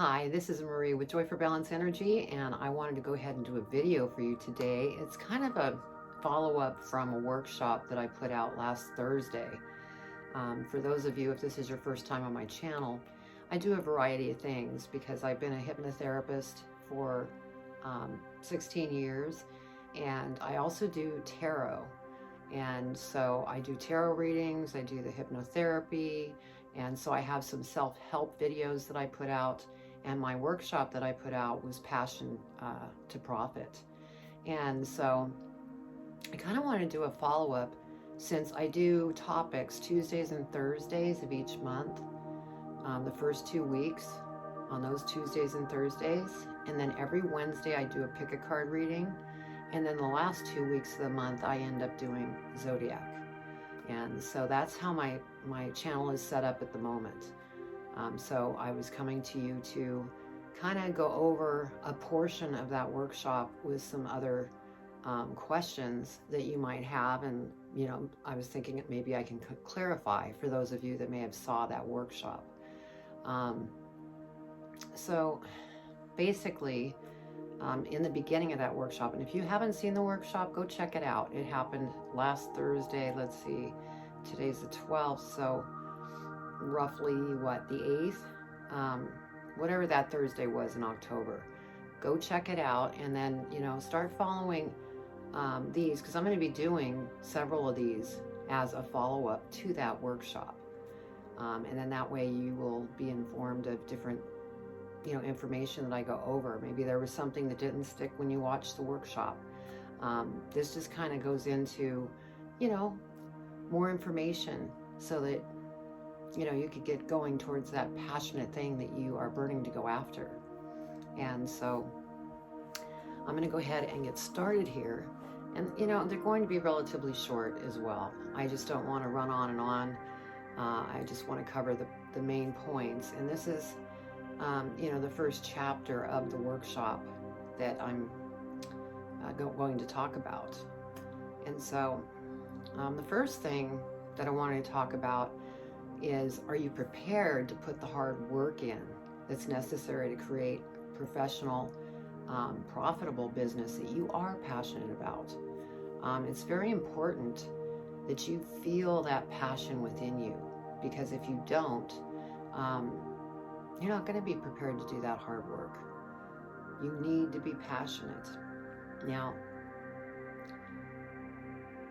Hi, this is Marie with Joy for Balance Energy, and I wanted to go ahead and do a video for you today. It's kind of a follow-up from a workshop that I put out last Thursday. For those of you, if this is your first time on my channel, I do a variety of things because I've been a hypnotherapist for 16 years, and I also do tarot. And so I do tarot readings, I do the hypnotherapy, and so I have some self-help videos that I put out, and my workshop that I put out was Passion to Profit. And so I kind of want to do a follow-up since I do topics Tuesdays and Thursdays of each month, the first 2 weeks on those Tuesdays and Thursdays, and then every Wednesday I do a pick a card reading, and then the last 2 weeks of the month I end up doing Zodiac. And so that's how my channel is set up at the moment. So I was coming to you to kind of go over a portion of that workshop with some other questions that you might have. And, you know, I was thinking that maybe I can clarify for those of you that may have saw that workshop. So basically, in the beginning of that workshop, and if you haven't seen the workshop, go check it out. It happened last Thursday. Let's see, today's the 12th, so roughly what, the 8th, whatever that Thursday was in October. Go check it out, and then, you know, start following these, because I'm going to be doing several of these as a follow-up to that workshop, and then that way you will be informed of different, you know, information that I go over. Maybe there was something that didn't stick when you watched the workshop. This just kind of goes into, you know, more information so that, you know, you could get going towards that passionate thing that you are burning to go after. And so I'm going to go ahead and get started here. And, you know, they're going to be relatively short as well. I just don't want to run on and on. I just want to cover the main points. And this is, you know, the first chapter of the workshop that I'm going to talk about. And so the first thing that I wanted to talk about is, are you prepared to put the hard work in that's necessary to create professional, profitable business that you are passionate about? It's very important that you feel that passion within you, because if you don't, you're not going to be prepared to do that hard work. You need to be passionate. Now,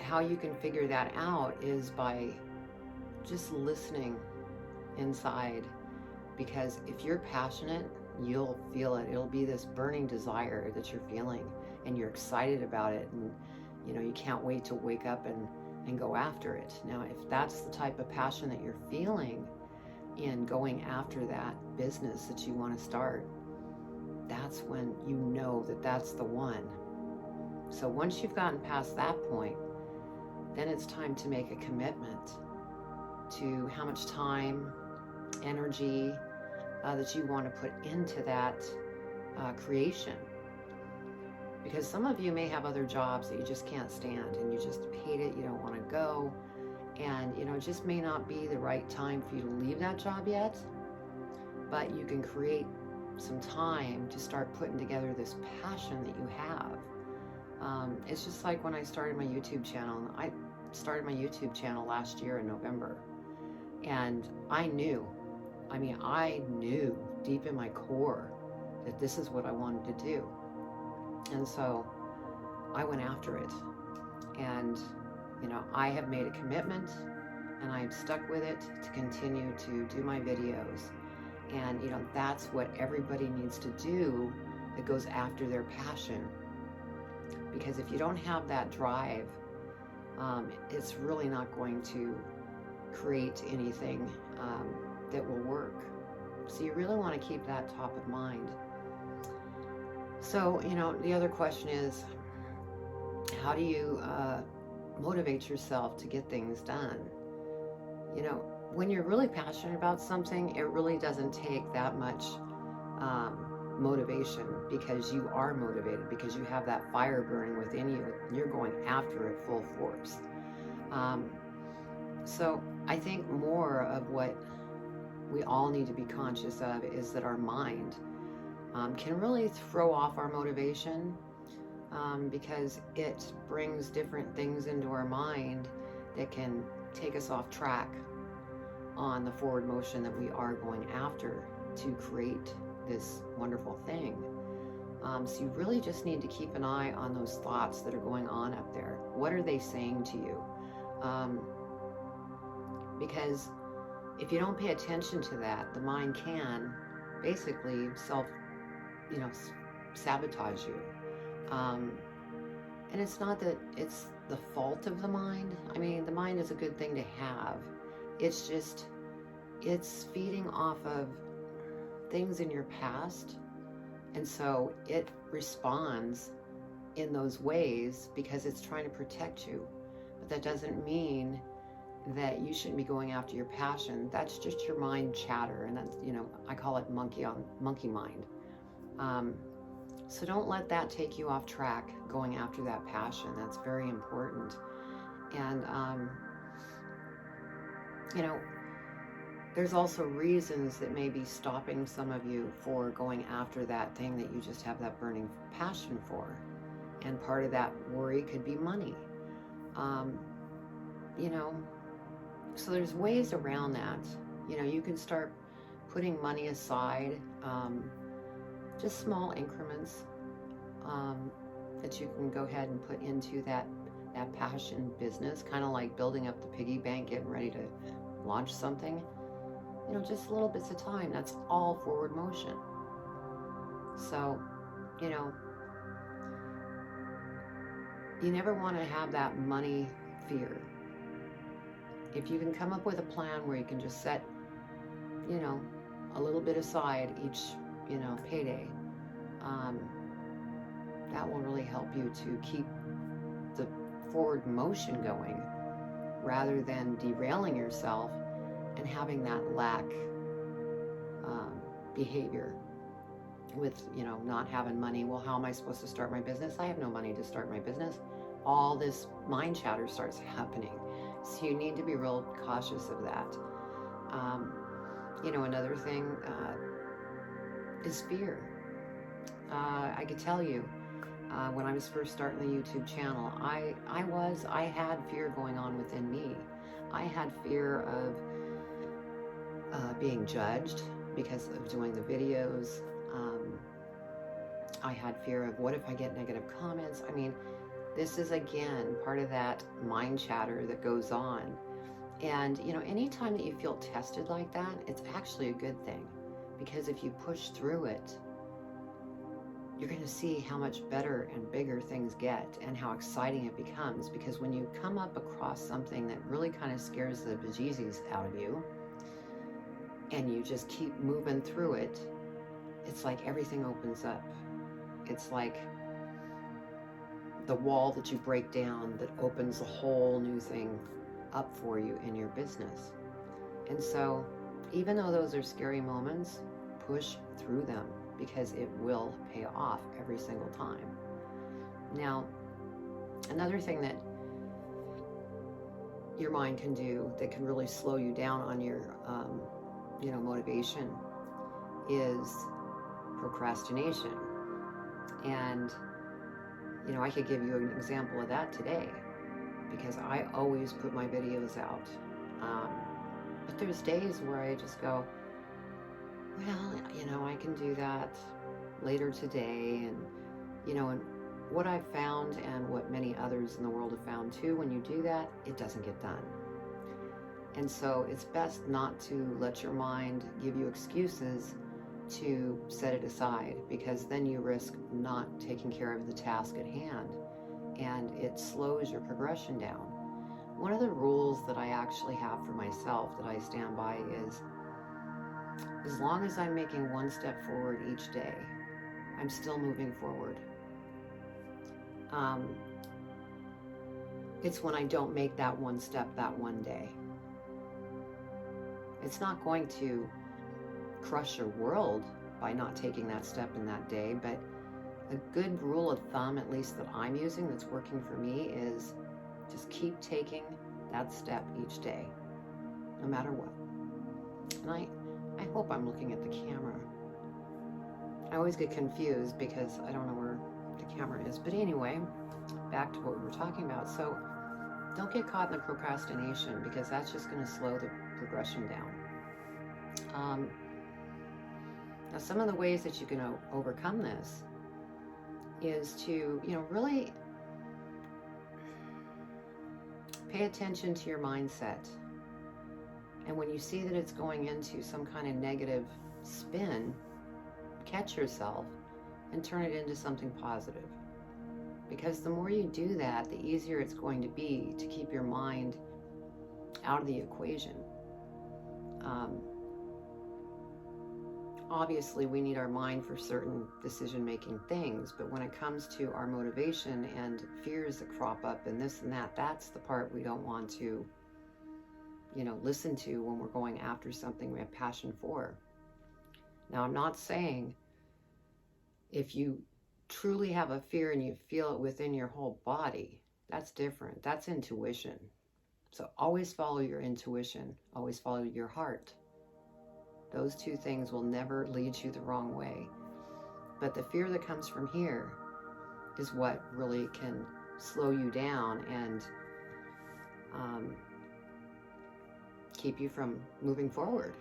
how you can figure that out is by just listening inside, because if you're passionate, you'll feel it. It'll be this burning desire that you're feeling, and you're excited about it, and, you know, you can't wait to wake up and go after it. Now, if that's the type of passion that you're feeling in going after that business that you want to start, that's when you know that that's the one. So once you've gotten past that point, then it's time to make a commitment to how much time, energy that you want to put into that creation. Because some of you may have other jobs that you just can't stand, and you just hate it, you don't want to go, and, you know, it just may not be the right time for you to leave that job yet, but you can create some time to start putting together this passion that you have. It's just like when I started my YouTube channel. I started my YouTube channel last year in November, and I knew deep in my core that this is what I wanted to do. And so I went after it, and, you know, I have made a commitment, and I'm stuck with it to continue to do my videos. And, you know, that's what everybody needs to do that goes after their passion. Because if you don't have that drive, it's really not going to create anything that will work. So you really want to keep that top of mind. So, you know, the other question is, how do you motivate yourself to get things done? You know, when you're really passionate about something, it really doesn't take that much motivation, because you are motivated, because you have that fire burning within you, and you're going after it full force. So I think more of what we all need to be conscious of is that our mind can really throw off our motivation, because it brings different things into our mind that can take us off track on the forward motion that we are going after to create this wonderful thing. So you really just need to keep an eye on those thoughts that are going on up there. What are they saying to you? Because if you don't pay attention to that, the mind can basically sabotage you. And it's not that it's the fault of the mind. I mean, the mind is a good thing to have. It's just, it's feeding off of things in your past. And so it responds in those ways because it's trying to protect you. But that doesn't mean that you shouldn't be going after your passion. That's just your mind chatter. And that's, I call it monkey mind. So don't let that take you off track going after that passion. That's very important. And, there's also reasons that may be stopping some of you for going after that thing that you just have that burning passion for. And part of that worry could be money. So there's ways around that. You can start putting money aside, just small increments that you can go ahead and put into that passion business, kind of like building up the piggy bank, getting ready to launch something. Just little bits of time. That's all forward motion. So, you never want to have that money fear. If you can come up with a plan where you can just set, a little bit aside each, payday, that will really help you to keep the forward motion going rather than derailing yourself and having that lack behavior with, not having money. Well, how am I supposed to start my business? I have no money to start my business. All this mind chatter starts happening. So you need to be real cautious of that. Another thing is fear. I could tell you, when I was first starting the YouTube channel, I had fear going on within me. I had fear of being judged because of doing the videos. I had fear of, what if I get negative comments? I mean, this is, again, part of that mind chatter that goes on. And, anytime that you feel tested like that, it's actually a good thing. Because if you push through it, you're going to see how much better and bigger things get and how exciting it becomes. Because when you come up across something that really kind of scares the bejesus out of you, and you just keep moving through it, it's like everything opens up. It's like the wall that you break down that opens a whole new thing up for you in your business. And so, even though those are scary moments, push through them because it will pay off every single time. Now, another thing that your mind can do that can really slow you down on your motivation is procrastination. And I could give you an example of that today because I always put my videos out, but there's days where I just go, well, I can do that later today. And and what I've found, and what many others in the world have found too, when you do that, it doesn't get done. And so it's best not to let your mind give you excuses to set it aside, because then you risk not taking care of the task at hand and it slows your progression down. One of the rules that I actually have for myself that I stand by is, as long as I'm making one step forward each day, I'm still moving forward. It's when I don't make that one step that one day. It's not going to crush your world by not taking that step in that day, but a good rule of thumb, at least that I'm using, that's working for me, is just keep taking that step each day, no matter what. And I hope I'm looking at the camera. I always get confused because I don't know where the camera is. But anyway, back to what we were talking about. So don't get caught in the procrastination, because that's just going to slow the progression down. Now, some of the ways that you can overcome this is to, really pay attention to your mindset. And when you see that it's going into some kind of negative spin, catch yourself and turn it into something positive. Because the more you do that, the easier it's going to be to keep your mind out of the equation. Obviously, we need our mind for certain decision-making things, but when it comes to our motivation and fears that crop up and this and that, that's the part we don't want to, listen to when we're going after something we have passion for. Now, I'm not saying if you truly have a fear and you feel it within your whole body, that's different. That's intuition. So always follow your intuition. Always follow your heart. Those two things will never lead you the wrong way. But the fear that comes from here is what really can slow you down and keep you from moving forward.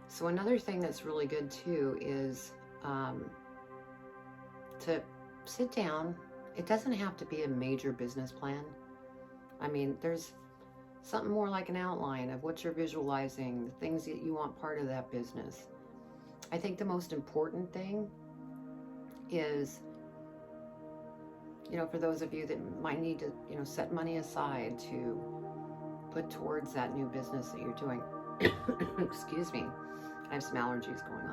So another thing that's really good too is to sit down. It doesn't have to be a major business plan. I mean, there's something more like an outline of what you're visualizing, the things that you want part of that business. I think the most important thing is, for those of you that might need to, set money aside to put towards that new business that you're doing. Excuse me. I have some allergies going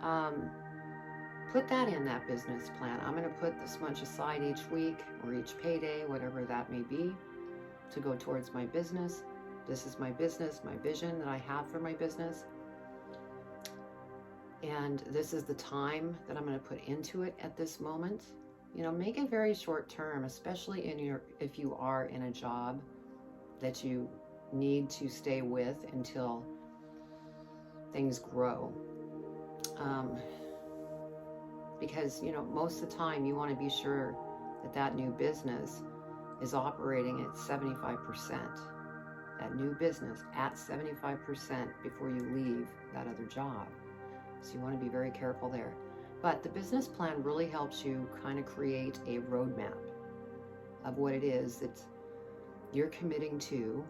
on. Put that in that business plan. I'm going to put this much aside each week or each payday, whatever that may be, to go towards my business. This is my business, my vision that I have for my business. And this is the time that I'm going to put into it at this moment. Make it very short term, especially if you are in a job that you need to stay with until things grow. Because, most of the time you want to be sure that new business is operating at 75%. That new business at 75% before you leave that other job. So you want to be very careful there. But the business plan really helps you kind of create a roadmap of what it is that you're committing to,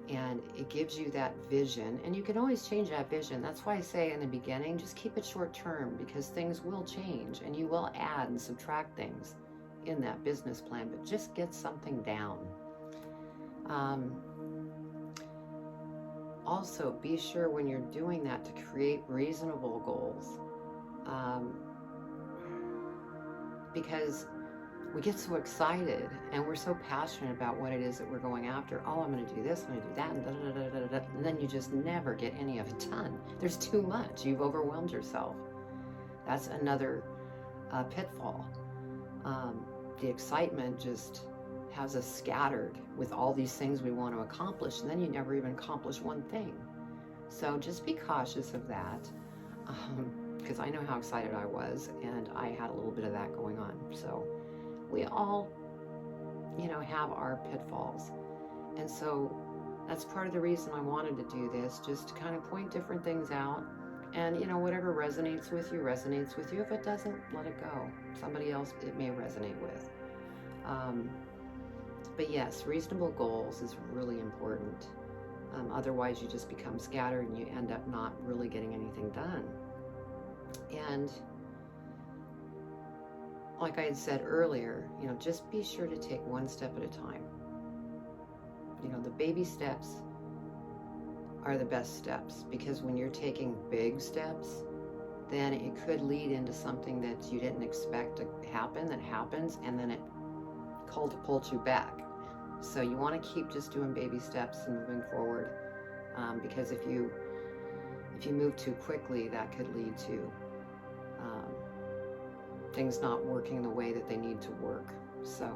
and it gives you that vision. And you can always change that vision. That's why I say in the beginning, just keep it short term, because things will change and you will add and subtract things in that business plan, but just get something down. Also, be sure when you're doing that to create reasonable goals, because we get so excited and we're so passionate about what it is that we're going after. Oh, I'm going to do this, I'm going to do that, and da, da, da, da, da, da. And then you just never get any of it done. There's too much. You've overwhelmed yourself. That's another pitfall. The excitement just has us scattered with all these things we want to accomplish, and then you never even accomplish one thing. So just be cautious of that, because I know how excited I was, and I had a little bit of that going on. So we all, have our pitfalls. And so that's part of the reason I wanted to do this, just to kind of point different things out. And, whatever resonates with you, resonates with you. If it doesn't, let it go. Somebody else it may resonate with. But yes, reasonable goals is really important. Otherwise, you just become scattered and you end up not really getting anything done. And like I had said earlier, just be sure to take one step at a time. The baby steps are the best steps, because when you're taking big steps, then it could lead into something that you didn't expect to happen, that happens, and then it catapults you back. So you want to keep just doing baby steps and moving forward, because if you move too quickly, that could lead to things not working the way that they need to work. So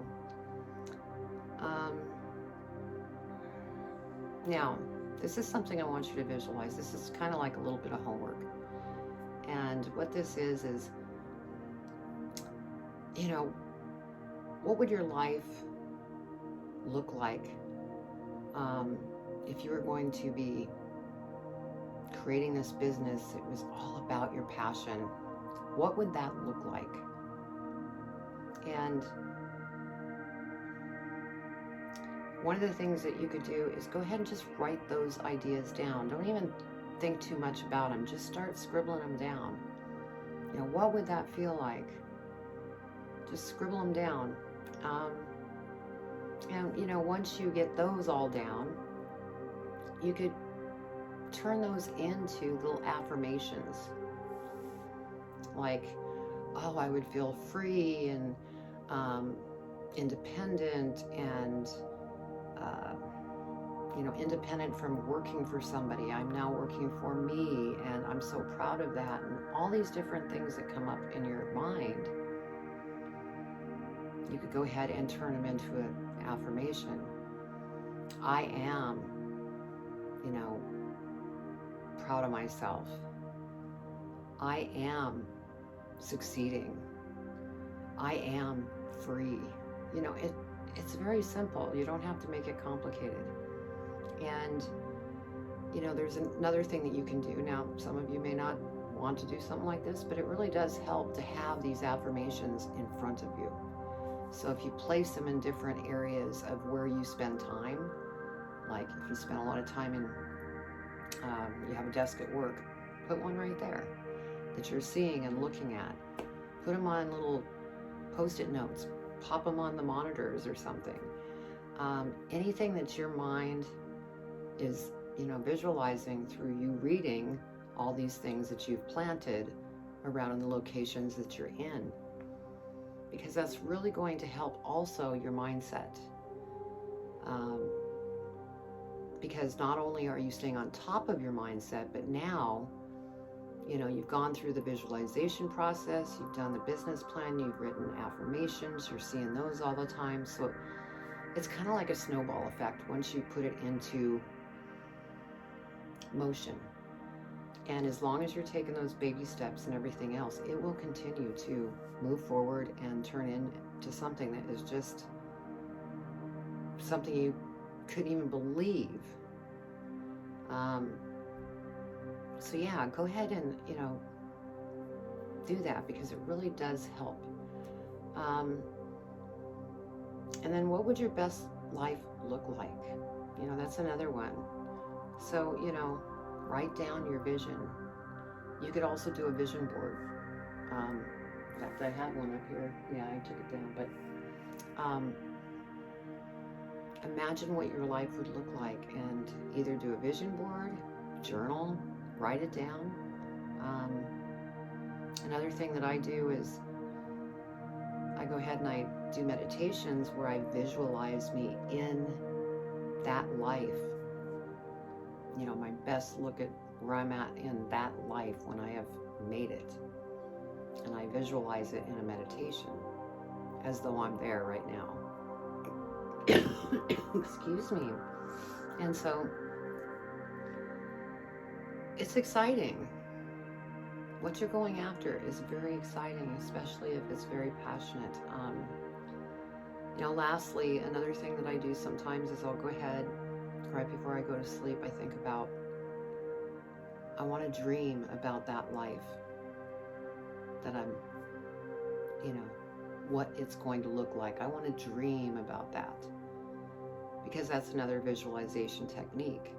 now, This is something I want you to visualize. This is kind of like a little bit of homework. And what this is, you know, what would your life look like if you were going to be creating this business? It was all about your passion. What would that look like? And one of the things that you could do is go ahead and just write those ideas down. Don't even think too much about them. Just start scribbling them down. You know, what would that feel like? Just scribble them down. And, you know, once you get those all down, you could turn those into little affirmations. Like, oh, I would feel free and independent and, you know, independent from working for somebody. I'm now working for me, and I'm so proud of that. And all these different things that come up in your mind, you could go ahead and turn them into an affirmation. I am, you know, proud of myself. I am succeeding. I am free. You know, it's very simple. You don't have to make it complicated. And, you know, there's another thing that you can do. Now, some of you may not want to do something like this, but it really does help to have these affirmations in front of you. So if you place them in different areas of where you spend time, like if you spend a lot of time in, you have a desk at work, put one right there that you're seeing and looking at. Put them on little Post-it notes, pop them on the monitors or something. Anything that your mind is, you know, visualizing through you reading all these things that you've planted around the locations that you're in. Because that's really going to help also your mindset. Because not only are you staying on top of your mindset, but now, you know, you've gone through the visualization process, you've done the business plan, you've written affirmations, you're seeing those all the time. So it's kind of like a snowball effect once you put it into motion. And as long as you're taking those baby steps and everything else, it will continue to move forward and turn into something that is just something you couldn't even believe. So yeah, go ahead and, you know, do that, because it really does help. And then what would your best life look like? You know, that's another one. So, you know, write down your vision. You could also do a vision board. In fact, I have one up here. Yeah, I took it down. But imagine what your life would look like, and either do a vision board, journal, write it down. Another thing that I do is I go ahead and I do meditations where I visualize me in that life. You know, my best look at where I'm at in that life when I have made it. And I visualize it in a meditation as though I'm there right now. Excuse me. And so it's exciting. What you're going after is very exciting, especially if it's very passionate. You know, lastly, another thing that I do sometimes is I'll go ahead right before I go to sleep. I think about, I want to dream about that life that I'm, you know, what it's going to look like. I want to dream about that, because that's another visualization technique.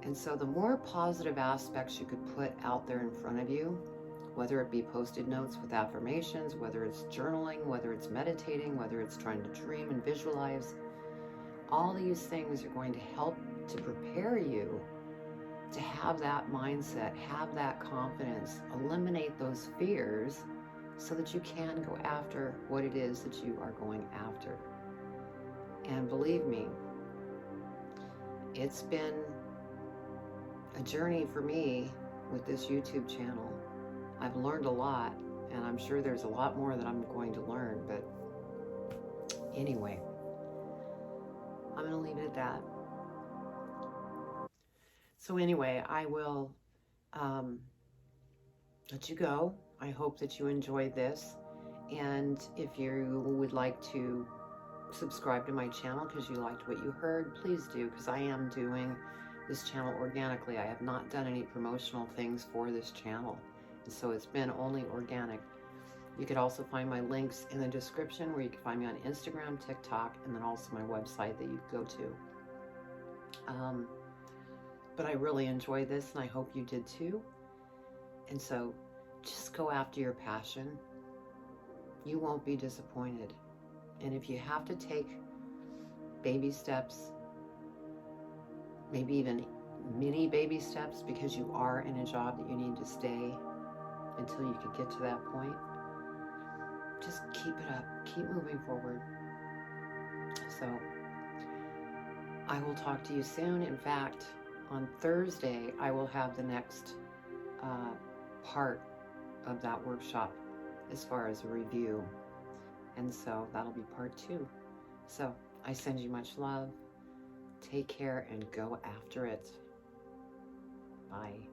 And so the more positive aspects you could put out there in front of you, whether it be Post-it notes with affirmations, whether it's journaling, whether it's meditating, whether it's trying to dream and visualize, all these things are going to help to prepare you to have that mindset, have that confidence, eliminate those fears so that you can go after what it is that you are going after. And believe me, it's been a journey for me with this YouTube channel. I've learned a lot, and I'm sure there's a lot more that I'm going to learn, but anyway, I'm going to leave it at that. So anyway, I will let you go. I hope that you enjoyed this. And if you would like to subscribe to my channel because you liked what you heard, please do, because I am doing this channel organically. I have not done any promotional things for this channel, and so it's been only organic. You could also find my links in the description, where you can find me on Instagram, TikTok, and then also my website that you go to. But I really enjoyed this, and I hope you did too. And so just go after your passion. You won't be disappointed. And if you have to take baby steps, maybe even mini baby steps, because you are in a job that you need to stay until you could get to that point, just keep it up. Keep moving forward. So I will talk to you soon. In fact, on Thursday, I will have the next part of that workshop as far as a review. And so that'll be part 2. So I send you much love. Take care and go after it. Bye.